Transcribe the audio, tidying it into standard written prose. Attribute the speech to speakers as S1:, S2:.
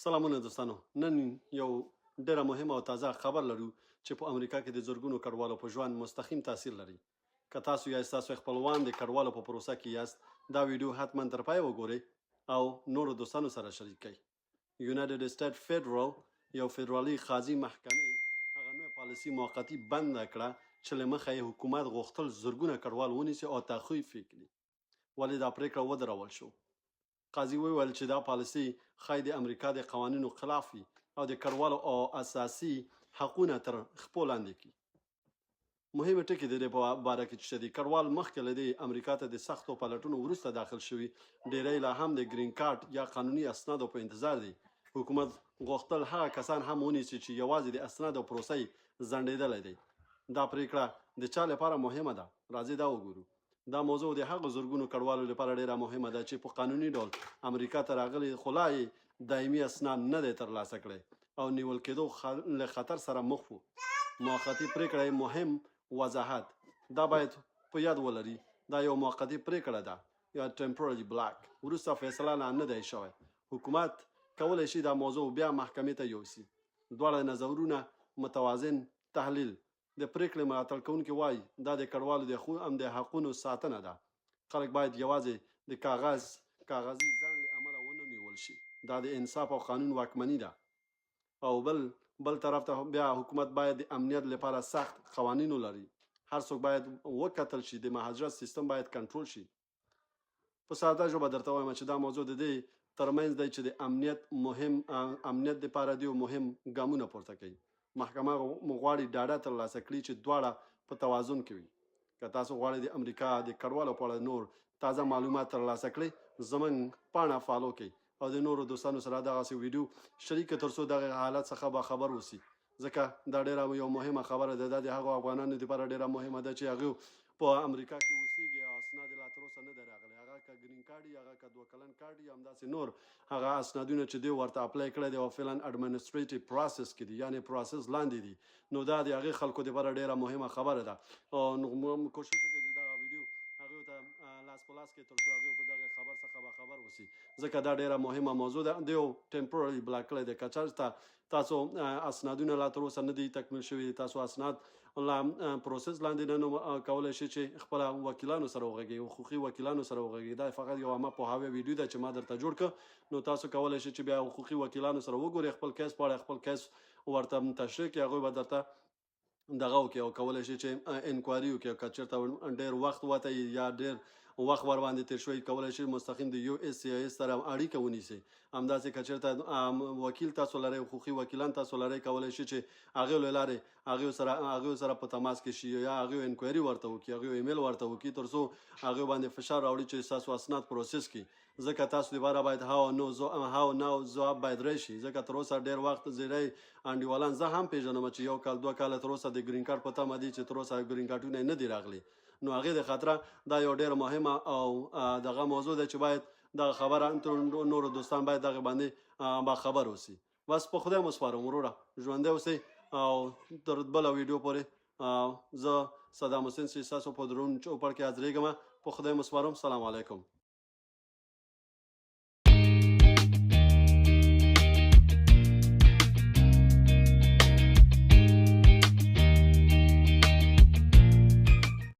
S1: سلامونه دوستانو. نن یو ډیره مهمه او تازه خبر لرو چې په امریکا کې د زرګونو کډوالو په ژوند مستقیم تاثیر لري. که تاسو یا ستاسو خپلوان د کډوالو په پروسه کې یاست، دا ویډیو حتما تر پای وګورئ او نورو دوستانو سره شریک کړئ. یونایټډ سټیټ فیډرال یو فدرالي قاضي محکمې هغه نوې پالیسي موقتي بند کړه چې له مخه یې حکومت غوښتل زرګونه کډوال ونیسي او تخفیف یې کړي. ولې دا پریکړه ودرول شو؟ قاضي وویل چې دا پالیسي ښایي د امریکا د قوانینو خلاف وي او د کډوالو او اساسي حقونه تر خپو لاندې کړي. مهمه ټکي د دې په باره کې چې د کډوال مخکې له دې امریکا ته د سختو پلټونو وروسته داخل شوي، ډیری لا هم د گرین کارت یا قانوني اسنادو په انتظار دي. حکومت غوښتل هغه کسان هم ونیسي چې یوازې د اسنادو پروسه یې ځنډېدلی دی. دا پریکړه د چا لپاره مهمه ده؟ راځئ دا وګورو. دا موضوع د هغو زرګونو کډوالو لپاره ډیره مهمه ده چې په قانوني ډول امریکا ته راغلي خو لا یې دایمي اسناد نه دی ترلاسه کړی او نیول کېدو له خطر سره مخ وو. موقتي پریکړه مهم وضاحت دا باید په یاد ولري. دا یو موقتي پریکړه ده یا ټمپورري بلاک، وروسته فیصله نه دی شوی. حکومت کولی شي دا موضوع بیا محکمې ته یوسي. دواړه نظرونه متوازن تحلیل. د پریکړې ملاتړ کوونکي وایي دا د کډوالو د حقونو ساتنه ده. خلک باید یوازې د کاغذي ځنډ له امله ونه نیول شي. دا د انصاف او قانون واکمني ده. او بل طرف ته بیا حکومت باید د امنیت لپاره سخت قوانین ولري. هر څوک باید وکتل شي. د مهاجرت سیستم باید کنټرول شي. په ساده ژبه درته وایم چې دا موضوع د دې ترمنځ دی چې د امنیت لپاره دی مهم ګامونه پورته کوي. محکمه غواړي ډاډه ترلاسه کړي چې دواړه په توازن کې وي. که تاسو غواړئ د امریکا د کډوالو په اړه نور تازه معلومات ترلاسه کړئ، زموږ پاڼه فالو کړئ او د نورو دوستانو سره دغسې ویډیو شریک کړئ تر څو دغه حالت څخه باخبر اوسي. ځکه دا ډیره یو مهمه خبره ده. دا د هغو افغانانو لپاره ډیره مهمه ده چې هغوی په امریکا کې اوسیږي او اسناد لا تر اوسه نه دی راغلی. هغه که ګرین کارډ وي، هغه که 2 کلن کارډ وي، همداسې نور هغه اسنادونه چې دوی ورته اپلای کړی دی او فعلا اډمنسټریټیو پروسس کې دي، یعنې پروسس لاندې دي، نو دا د هغې خلکو لپاره ډیره مهمه خبره ده. او کوشش وکړئ چې دغه ویډیو هغوی ته لاس په لاس کړئ تر څو هغوی په دغه خبر څخه باخبر اوسي. ځکه دا ډیره مهمه موضوع ده. د یو ټمپورري بلاک کړی دی. که چېرته تاسو اسنادونه لا تر اوسه نه دي تکمیل شوي، تاسو اسناد لا پروسس لاندې نه، نو کولی شئ چې خپله وکیلانو سره وغږئ، حقوقي وکیلانو سره وغږئ. دا فقط یو عامه پوهاوی ویډیو ده چې ما درته جوړ کړ. نو تاسو کولی شئ چې بیا حقوقي وکیلانو سره وګورئ، خپل کیس په اړه خپل کیس ورته تشریح کړئ. هغوی به درته دغه وکړي او کولی شي چې انکوایري وکړي. که چېرته ډېر وخت وته یا ډېر وخت ورباندې تېر شوی، کولی شي مستقیم د USCIS سره اړیکه ونیسي. همداسې که چېرته وکیل تاسو لرئ، حقوقي وکیلان تاسو لرئ، کولی شي چې هغې له لارې هغوی سره په تماس کې شي یا هغوی انکوایري ورته وکړي، هغوی ایمیل ورته وکړي تر څو هغوی باندې فشار راوړي چې ستاسو اسناد پروسس کړي. ځکه تاسو لپاره باید هاو نو ځواب باید راشي. ځکه تر اوسه ډېر وخت زیری انډیوالان زه هم پېژنم چې 1 کال 2 کاله تر اوسه د ګرین کارت په تمه دي چې تر اوسه ګرین کارټونه یې نه دي راغلي. نو هغې د خاطره دا یو ډېره مهمه او دغه موضوع ده چې باید دغه خبره نورو دوستان باید دغه باندې باخبر اوسي. بس په خدای مو سپارم وروره، ژوندی اوسئ او تر بله ویډیو پورې زه صدام حسین چې ستاسو په درون چوپړ کې حاضرېږم. په خدای مو سپارم. سلام علیکم.